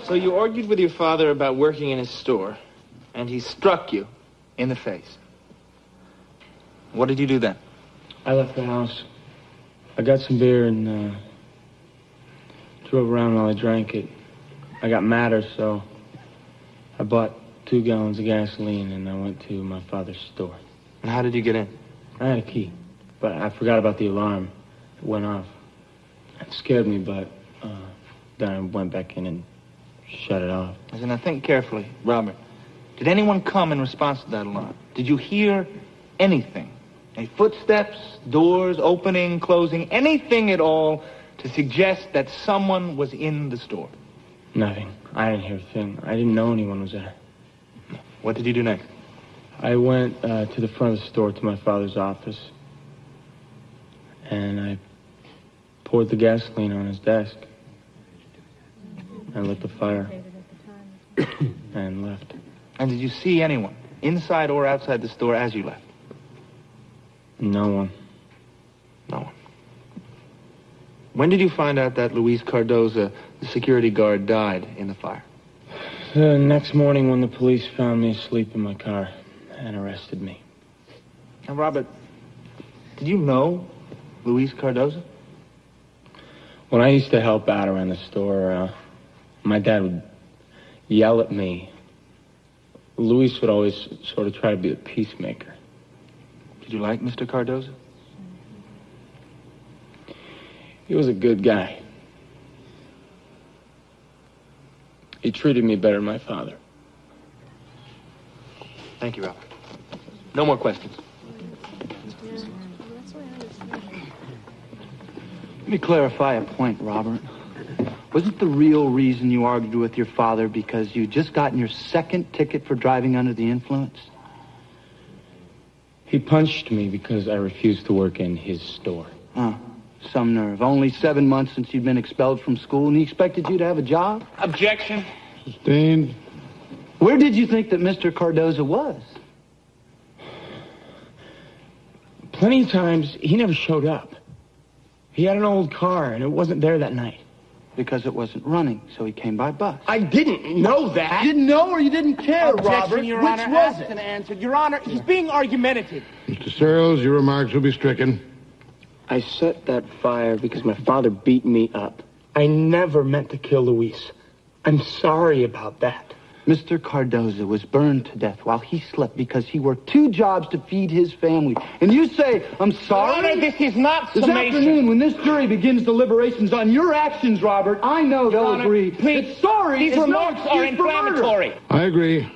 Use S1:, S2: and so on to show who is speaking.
S1: So you argued with your father about working in his store, and he struck you in the face. What did you do then?
S2: I left the house. I got some beer and drove around while I drank it. I got madder, so I bought 2 gallons of gasoline and I went to my father's store.
S1: And how did you get in?
S2: I had a key, but I forgot about the alarm. It went off. It scared me, but then I went back in and shut it off.
S1: Listen, now think carefully, Robert. Did anyone come in response to that alarm? Did you hear anything? Any footsteps, doors, opening, closing, anything at all to suggest that someone was in the store?
S2: Nothing. I didn't hear a thing. I didn't know anyone was there.
S1: What did you do next?
S2: I went to the front of the store to my father's office. And I poured the gasoline on his desk. I lit the fire. And left.
S1: And did you see anyone, inside or outside the store, as you left?
S2: No one.
S1: No one. When did you find out that Luis Cardoza, the security guard, died in the fire?
S2: The next morning when the police found me asleep in my car and arrested me.
S1: Now, Robert, did you know Luis Cardoza?
S2: When I used to help out around the store, my dad would yell at me. Luis would always sort of try to be a peacemaker.
S1: Did you like Mr. Cardoza?
S2: He was a good guy. He treated me better than my father.
S1: Thank you, Robert. No more questions.
S3: Let me clarify a point, Robert. Wasn't the real reason you argued with your father because you'd just gotten your second ticket for driving under the influence?
S2: He punched me because I refused to work in his store.
S3: Huh. Some nerve. Only 7 months since you'd been expelled from school, and he expected you to have a job?
S1: Objection.
S4: Sustained.
S3: Where did you think that Mr. Cardoza was?
S2: Plenty of times, he never showed up. He had an old car, and it wasn't there that night.
S3: Because it wasn't running, so he came by bus.
S2: I didn't know that.
S3: You didn't know or you didn't care,
S1: Objection,
S3: Robert?
S1: Your
S3: Which
S1: Honor.
S3: was
S1: Asked
S3: it?
S1: and answered. Your Honor, he's being argumentative.
S4: Mr. Searles, your remarks will be stricken.
S2: I set that fire because my father beat me up. I never meant to kill Luis. I'm sorry about that.
S3: Mr. Cardoza was burned to death while he slept because he worked 2 jobs to feed his family. And you say, I'm sorry?
S1: Your Honor, this is not
S3: This
S1: summation.
S3: afternoon, when this jury begins deliberations on your actions, Robert, I know they'll
S1: Honor,
S3: agree
S1: please,
S3: that sorry
S1: these
S3: is no
S1: remarks are
S3: excuse for murder.
S1: inflammatory.
S4: I agree.